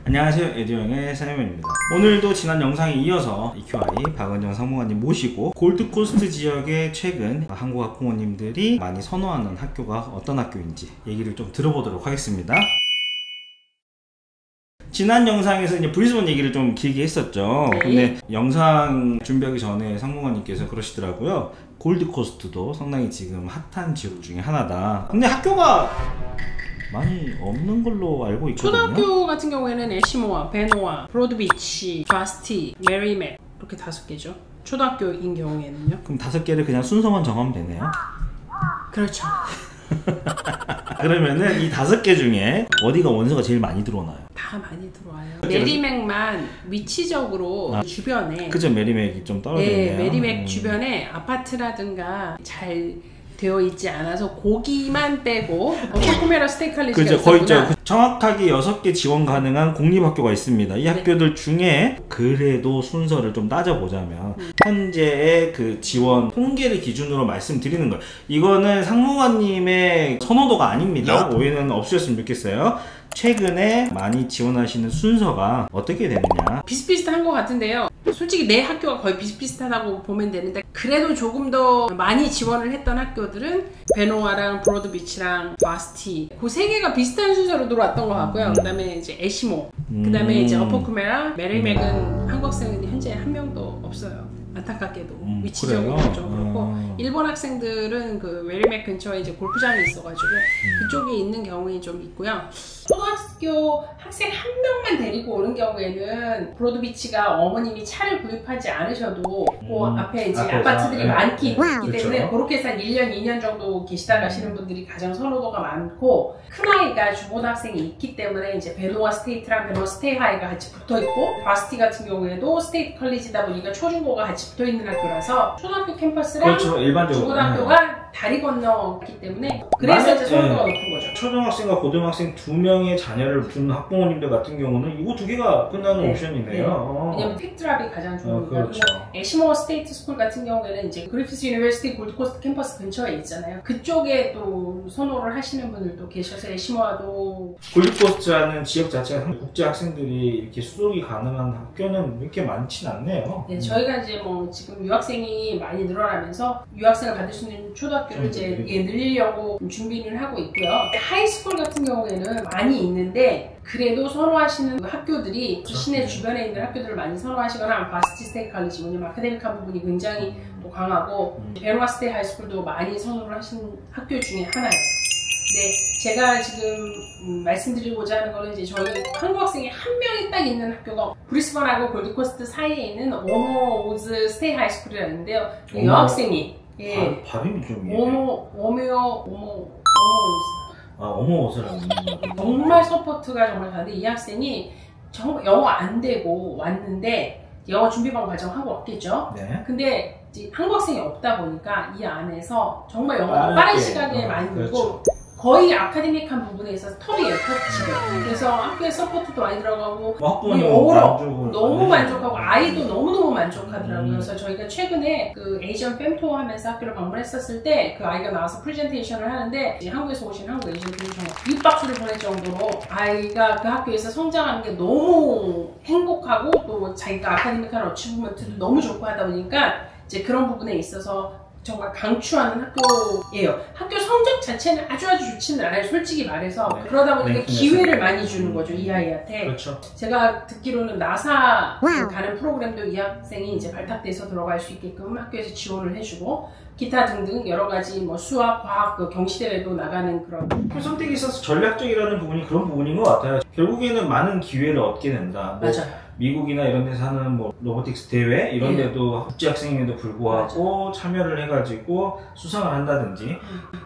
안녕하세요, 에듀영의 사회면입니다. 오늘도 지난 영상에 이어서 EQI 박은정 상무관님 모시고 골드코스트 지역의 최근 한국 학부모님들이 많이 선호하는 학교가 어떤 학교인지 얘기를 좀 들어보도록 하겠습니다. 지난 영상에서 이제 브리즈번 얘기를 좀 길게 했었죠. 근데 영상 준비하기 전에 상무관님께서 그러시더라고요. 골드코스트도 상당히 지금 핫한 지역 중에 하나다. 근데 학교가 많이 없는 걸로 알고 있거든요. 초등학교 같은 경우에는 애시모아, 베노아, 브로드비치, 바스티, 메리맥 이렇게 5개죠. 초등학교인 경우에는요. 그럼 5개를 그냥 순서만 정하면 되네요? 그렇죠. 그러면은 이 5개 중에 어디가 원서가 제일 많이 들어오나요? 다 많이 들어와요. 메리맥만 위치적으로 주변에 그죠, 메리맥이 좀 떨어져 있네요. 네, 메리맥 주변에 아파트라든가 잘 되어 있지 않아서 고기만 빼고 포코메라 스테이칼리지가 그죠, 거의 있었구나. 정확하게 6개 지원 가능한 공립학교가 있습니다. 이 학교들 중에 그래도 순서를 좀 따져보자면 현재의 그 지원 통계를 기준으로 말씀드리는 거예요. 이거는 상무관님의 선호도가 아닙니다. 오해는 없으셨으면 좋겠어요. 최근에 많이 지원하시는 순서가 어떻게 되느냐. 비슷비슷한 것 같은데요. 솔직히 내 학교가 거의 비슷비슷하다고 보면 되는데 그래도 조금 더 많이 지원을 했던 학교들은 베노아랑 브로드비치랑 바스티 그 3개가 비슷한 순서로 들어왔던 것 같고요. 그 다음에 이제 애시모, 그 다음에 이제 어퍼쿠메라, 메리맥은 한국 학생이 현재 한 명도 없어요. 안타깝게도 위치적으로 좀 그렇고 일본 학생들은 그 메리맥 근처에 이제 골프장이 있어가지고 그쪽에 있는 경우에 좀 있고요. 초등학교 학생 한 명만 데리고 오는 경우에는 브로드비치가 어머님이 차를 구입하지 않으셔도 그 앞에 이제 아파트들이 많기 때문에 그렇게 해서 한 1년, 2년 정도 계시다 가시는 분들이 가장 선호도가 많고 큰아이가 중고등학생이 있기 때문에 이제 베노아 스테이트랑 베노아 스테이하이가 같이 붙어있고 바스티 같은 경우에도 스테이트 컬리지다 보니까 초중고가 같이 붙어있는 학교라서 초등학교 캠퍼스랑 그렇죠, 일반적으로 중고등학교가 다리 건너기 때문에 그래서 이제 선호도가 높은 거죠. 초등학생과 고등학생 2명의 자녀를 둔 학부모님들 같은 경우는 이거 2개가 끝나는 옵션이네요. 왜냐면 픽드랍이 가장 좋은 거고 그렇죠. 애시모어 스테이트 스쿨 같은 경우에는 이제 그리피스 유니버시티 골드코스트 캠퍼스 근처에 있잖아요. 그쪽에 또 선호를 하시는 분들도 계셔서 애시모아도 골드코스트라는 지역 자체가 국제 학생들이 이렇게 수속이 가능한 학교는 이렇게 많진 않네요. 네, 저희가 이제 뭐 지금 유학생이 많이 늘어나면서 유학생을 받을 수 있는 초등학교를 이제 늘리려고 준비를 하고 있고요. 하이스쿨 같은 경우에는 많이 있는데 그래도 선호하시는 학교들이 시내 주변에 있는 학교들을 많이 선호하시거나 바스티 스테이트 칼리지 왜냐면 아카데믹한 부분이 굉장히 또 강하고 베노아 스테이트 하이스쿨도 많이 선호를 하시는 학교 중에 하나예요. 네, 제가 지금 말씀드리고자 하는 거는 이제 저희 한국 학생이 한 명이 딱 있는 학교가 브리스번하고 골드코스트 사이에 있는 오모우즈 스테이트 하이스쿨이라는데요. 여학생이 발음이 좀 오모우즈라고 정말 서포트가 정말 잘돼. 이 학생이 정말 영어 안 되고 왔는데 영어 준비반 과정 하고 왔겠죠. 네. 근데 이제 한국 학생이 없다 보니까 이 안에서 정말 영어가 빠른 시간에 많이 늘고 거의 아카데믹한 부분에 있어서 톱이에요, 톱. 그래서 학교에 서포트도 많이 들어가고 너무 만족하고 아이도 너무너무 만족하더라고요. 그래서 저희가 최근에 그 에이전 fem토어 하면서 학교를 방문했었을 때 그 아이가 나와서 프레젠테이션을 하는데 한국에서 오신 한국 에이전들이 정말 윗박수를 보낼 정도로 아이가 그 학교에서 성장하는 게 너무 행복하고 또 자기가 아카데믹한 어치브먼트도 너무 좋고 하다 보니까 이제 그런 부분에 있어서 정말 강추하는 학교예요. 학교 성적 자체는 아주 좋지는 않아요. 솔직히 말해서. 그러다 보니까 기회를 많이 주는 거죠, 이 아이한테. 그렇죠. 제가 듣기로는 나사 가는 프로그램도 이 학생이 이제 발탁돼서 들어갈 수 있게끔 학교에서 지원을 해주고 기타 등등 여러 가지 뭐 수학, 과학, 그 경시대회도 나가는 그런 선택에 있어서 전략적이라는 부분이 그런 부분인 것 같아요. 결국에는 많은 기회를 얻게 된다. 맞아요. 미국이나 이런 데서 하는 뭐 로보틱스 대회 이런 데도 국제학생임에도 불구하고 참여를 해가지고 수상을 한다든지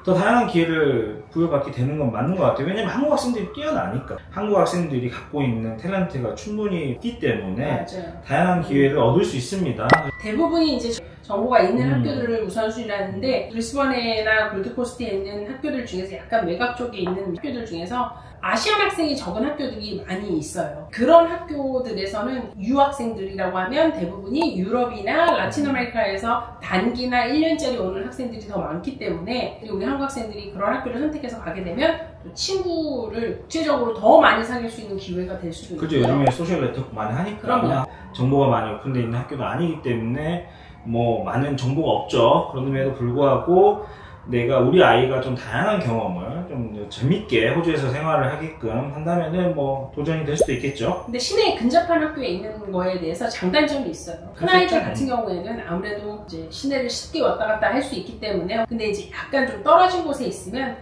더 다양한 기회를 부여받게 되는 건 맞는 것 같아요. 왜냐면 한국 학생들이 뛰어나니까 한국 학생들이 갖고 있는 탤런트가 충분히 있기 때문에 다양한 기회를 얻을 수 있습니다. 대부분이 이제 정보가 있는 학교들을 우선순위라는데 브리스번이나 골드코스트에 있는 학교들 중에서 약간 외곽 쪽에 있는 학교들 중에서 아시안 학생이 적은 학교들이 많이 있어요. 그런 학교들에서는 유학생들이라고 하면 대부분이 유럽이나 라틴 아메리카에서 단기나 1년짜리 오는 학생들이 더 많기 때문에 우리 한국 학생들이 그런 학교를 선택해서 가게 되면 또 친구를 국제적으로 더 많이 사귈 수 있는 기회가 될 수도 있고요. 그죠. 요즘에 소셜 네트워크 많이 하니까. 그럼요. 정보가 많이 오픈되어 있는 학교도 아니기 때문에 뭐 많은 정보가 없죠. 그럼에도 불구하고 내가 우리 아이가 좀 다양한 경험을 좀 재밌게 호주에서 생활을 하게끔 한다면은 뭐 도전이 될 수도 있겠죠. 근데 시내에 근접한 학교에 있는 거에 대해서 장단점이 있어요. 큰 아이들 같은 경우에는 아무래도 이제 시내를 쉽게 왔다 갔다 할 수 있기 때문에 근데 이제 약간 좀 떨어진 곳에 있으면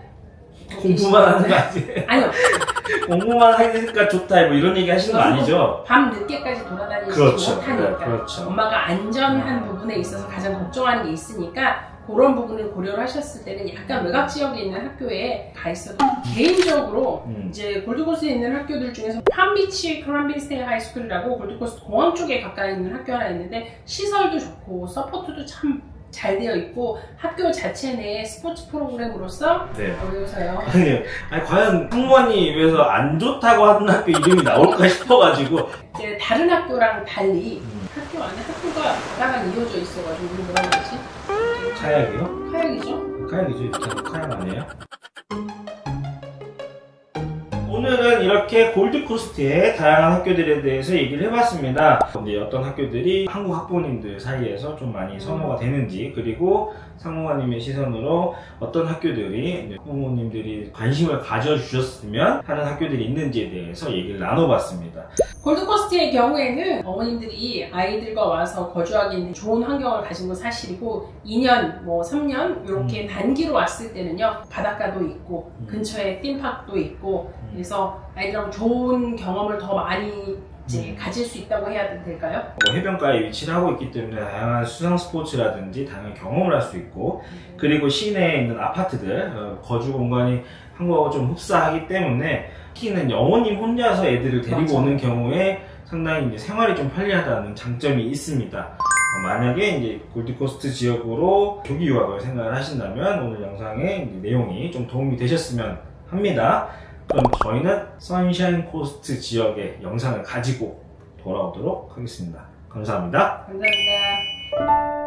공부만 하는 거 아니에요? 아니요. 공부만 하니까 좋다 뭐 이런 얘기 하시는 거 아니죠? 밤 늦게까지 돌아다니지 그렇죠. 못하니까 그렇죠. 엄마가 안전한 부분에 있어서 가장 걱정하는 게 있으니까 그런 부분을 고려를 하셨을 때는 약간 외곽 지역에 있는 학교에 가 있어도 개인적으로 이제 골드코스트에 있는 학교들 중에서 팜비치 크란빈스테일 하이스쿨이라고 골드코스트 공항 쪽에 가까이 있는 학교 하나 있는데 시설도 좋고 서포트도 참 잘 되어 있고 학교 자체 내에 스포츠 프로그램으로서 네. 어려서요. 아니 과연 학부모님 입에서 안 좋다고 하는 학교 이름이 나올까 싶어가지고 이제 다른 학교랑 달리 학교 안에 학교가 바다가 이어져 있어가지고 우리 뭐라 그러지? 카약이요? 카약이죠? 카약이죠. 이렇게 카약 아니에요? 오늘은 이렇게 골드코스트의 다양한 학교들에 대해서 얘기를 해봤습니다. 근데 어떤 학교들이 한국 학부모님들 사이에서 좀 많이 선호가 되는지, 그리고 상무관님의 시선으로 어떤 학교들이 학부모님들이 관심을 가져주셨으면 하는 학교들이 있는지에 대해서 얘기를 나눠봤습니다. 골드코스트의 경우에는 어머님들이 아이들과 와서 거주하기 좋은 환경을 가진 건 사실이고 2년, 뭐 3년 이렇게 단기로 왔을 때는요 바닷가도 있고 근처에 띵팍도 있고 그래서 아이들하고 좋은 경험을 더 많이 이제 가질 수 있다고 해야 될까요? 해변가에 위치를 하고 있기 때문에 다양한 수상 스포츠라든지 다양한 경험을 할 수 있고, 그리고 시내에 있는 아파트들 거주 공간이 한국하고 좀 흡사하기 때문에 특히는 어머님 혼자서 애들을 데리고 맞아. 오는 경우에 상당히 이제 생활이 좀 편리하다는 장점이 있습니다. 만약에 이제 골드코스트 지역으로 조기 유학을 생각을 하신다면 오늘 영상의 이제 내용이 좀 도움이 되셨으면 합니다. 그럼 저희는 선샤인 코스트 지역의 영상을 가지고 돌아오도록 하겠습니다. 감사합니다. 감사합니다.